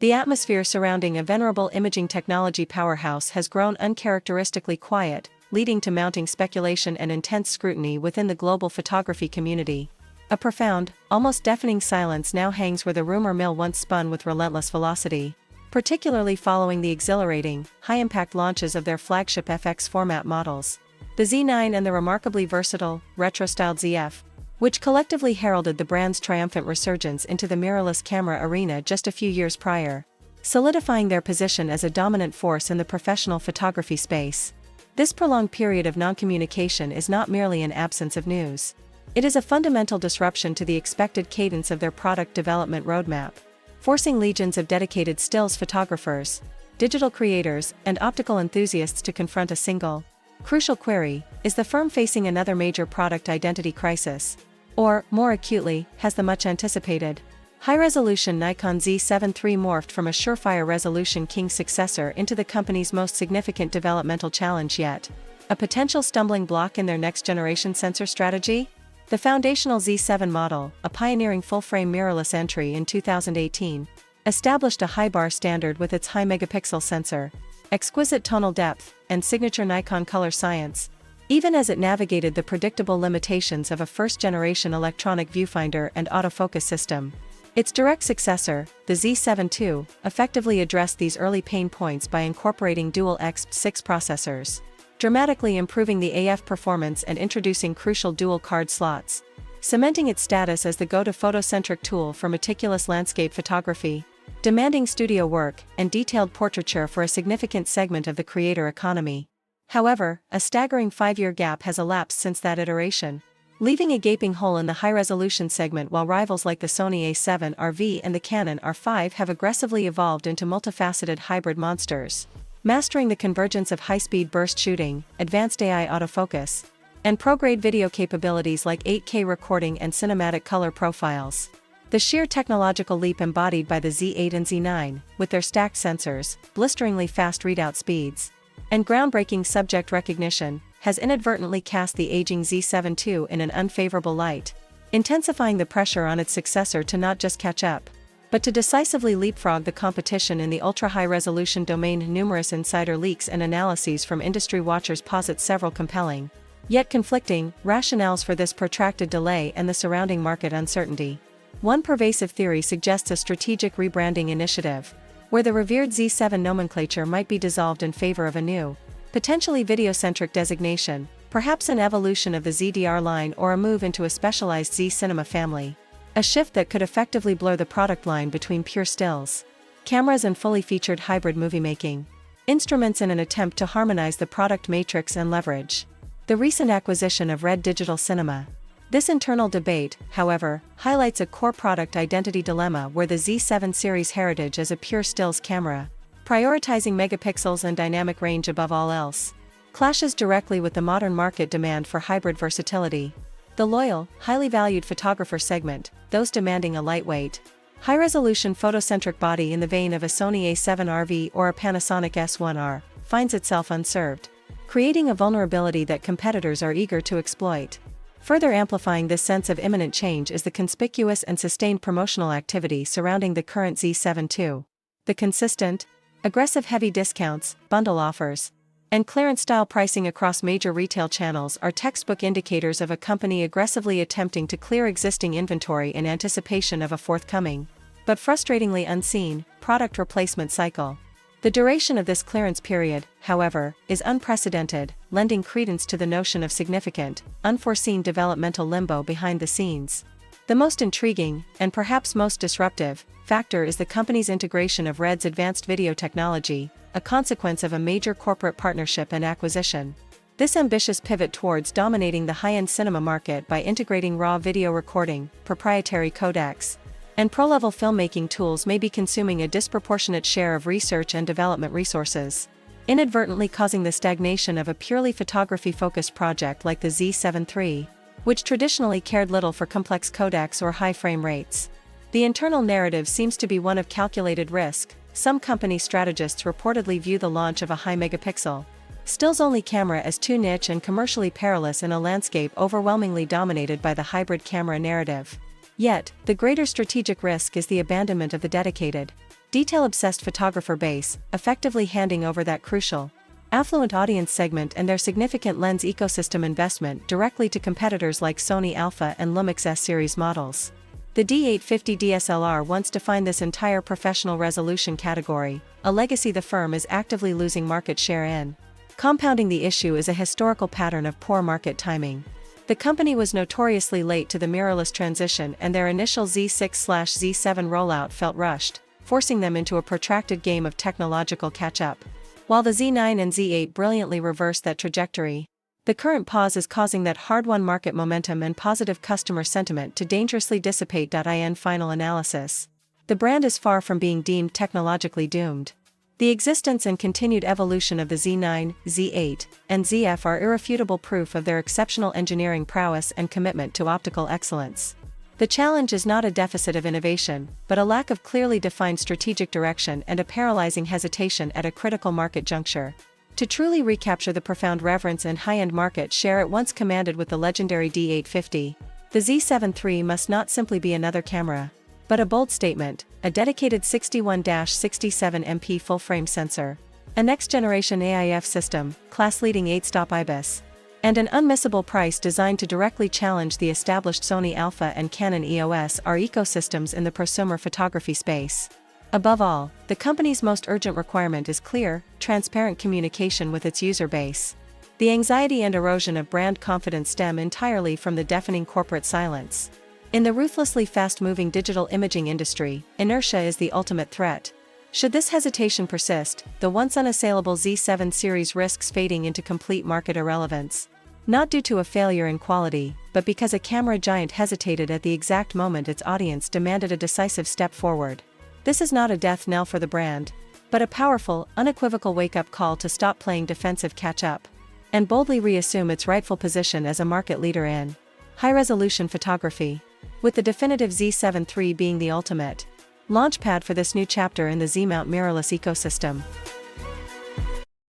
The atmosphere surrounding a venerable imaging technology powerhouse has grown uncharacteristically quiet, leading to mounting speculation and intense scrutiny within the global photography community. A profound, almost deafening silence now hangs where the rumor mill once spun with relentless velocity, particularly following the exhilarating, high-impact launches of their flagship FX format models, the Z9 and the remarkably versatile, retro-styled ZF, which collectively heralded the brand's triumphant resurgence into the mirrorless camera arena just a few years prior, solidifying their position as a dominant force in the professional photography space. This prolonged period of non-communication is not merely an absence of news. It is a fundamental disruption to the expected cadence of their product development roadmap, forcing legions of dedicated stills photographers, digital creators, and optical enthusiasts to confront a single, crucial query: is the firm facing another major product identity crisis? Or, more acutely, has the much-anticipated, high-resolution Nikon Z7 III morphed from a surefire resolution king's successor into the company's most significant developmental challenge yet? A potential stumbling block in their next-generation sensor strategy? The foundational Z7 model, a pioneering full-frame mirrorless entry in 2018, established a high-bar standard with its high megapixel sensor, exquisite tonal depth, and signature Nikon color science, even as it navigated the predictable limitations of a first-generation electronic viewfinder and autofocus system. Its direct successor, the Z7 II, effectively addressed these early pain points by incorporating dual X6 processors, dramatically improving the AF performance and introducing crucial dual card slots, cementing its status as the go-to photocentric tool for meticulous landscape photography, demanding studio work, and detailed portraiture for a significant segment of the creator economy. However, a staggering 5-year gap has elapsed since that iteration, leaving a gaping hole in the high-resolution segment while rivals like the Sony A7 RV and the Canon R5 have aggressively evolved into multifaceted hybrid monsters, mastering the convergence of high-speed burst shooting, advanced AI autofocus, and pro-grade video capabilities like 8K recording and cinematic color profiles. The sheer technological leap embodied by the Z8 and Z9, with their stacked sensors, blisteringly fast readout speeds, and groundbreaking subject recognition, has inadvertently cast the aging Z7 II in an unfavorable light, intensifying the pressure on its successor to not just catch up, but to decisively leapfrog the competition in the ultra-high-resolution domain. Numerous insider leaks and analyses from industry watchers posit several compelling, yet conflicting, rationales for this protracted delay and the surrounding market uncertainty. One pervasive theory suggests a strategic rebranding initiative, where the revered Z7 nomenclature might be dissolved in favor of a new, potentially video-centric designation, perhaps an evolution of the ZDR line or a move into a specialized Z cinema family. A shift that could effectively blur the product line between pure stills, cameras and fully featured hybrid movie-making instruments in an attempt to harmonize the product matrix and leverage the recent acquisition of Red Digital Cinema. This internal debate, however, highlights a core product identity dilemma where the Z7 series heritage as a pure stills camera, prioritizing megapixels and dynamic range above all else, clashes directly with the modern market demand for hybrid versatility. The loyal, highly valued photographer segment, those demanding a lightweight, high-resolution photocentric body in the vein of a Sony A7 RV or a Panasonic S1R, finds itself unserved, creating a vulnerability that competitors are eager to exploit. Further amplifying this sense of imminent change is the conspicuous and sustained promotional activity surrounding the current Z7 II. The consistent, aggressive heavy discounts, bundle offers, and clearance-style pricing across major retail channels are textbook indicators of a company aggressively attempting to clear existing inventory in anticipation of a forthcoming, but frustratingly unseen, product replacement cycle. The duration of this clearance period, however, is unprecedented, lending credence to the notion of significant, unforeseen developmental limbo behind the scenes. The most intriguing, and perhaps most disruptive, factor is the company's integration of Red's advanced video technology, a consequence of a major corporate partnership and acquisition. This ambitious pivot towards dominating the high-end cinema market by integrating raw video recording, proprietary codecs, and pro-level filmmaking tools may be consuming a disproportionate share of research and development resources, inadvertently causing the stagnation of a purely photography-focused project like the Z7 III, which traditionally cared little for complex codecs or high frame rates. The internal narrative seems to be one of calculated risk. Some company strategists reportedly view the launch of a high-megapixel, stills-only camera as too niche and commercially perilous in a landscape overwhelmingly dominated by the hybrid camera narrative. Yet, the greater strategic risk is the abandonment of the dedicated, detail-obsessed photographer base, effectively handing over that crucial, affluent audience segment and their significant lens ecosystem investment directly to competitors like Sony Alpha and Lumix S series models. The D850 DSLR once defined this entire professional resolution category, a legacy the firm is actively losing market share in. Compounding the issue is a historical pattern of poor market timing. The company was notoriously late to the mirrorless transition, and their initial Z6/Z7 rollout felt rushed, forcing them into a protracted game of technological catch-up. While the Z9 and Z8 brilliantly reversed that trajectory, the current pause is causing that hard-won market momentum and positive customer sentiment to dangerously dissipate. In final analysis, the brand is far from being deemed technologically doomed. The existence and continued evolution of the Z9, Z8, and ZF are irrefutable proof of their exceptional engineering prowess and commitment to optical excellence. The challenge is not a deficit of innovation, but a lack of clearly defined strategic direction and a paralyzing hesitation at a critical market juncture. To truly recapture the profound reverence and high-end market share it once commanded with the legendary D850, the Z7 III must not simply be another camera, but a bold statement, a dedicated 61-67 MP full-frame sensor, a next-generation AIF system, class-leading 8-stop IBIS, and an unmissable price designed to directly challenge the established Sony Alpha and Canon EOS are ecosystems in the prosumer photography space. Above all, the company's most urgent requirement is clear, transparent communication with its user base. The anxiety and erosion of brand confidence stem entirely from the deafening corporate silence. In the ruthlessly fast-moving digital imaging industry, inertia is the ultimate threat. Should this hesitation persist, the once unassailable Z7 series risks fading into complete market irrelevance. Not due to a failure in quality, but because a camera giant hesitated at the exact moment its audience demanded a decisive step forward. This is not a death knell for the brand, but a powerful, unequivocal wake-up call to stop playing defensive catch-up and boldly reassume its rightful position as a market leader in high-resolution photography, with the definitive Z7 III being the ultimate launchpad for this new chapter in the Z-mount mirrorless ecosystem.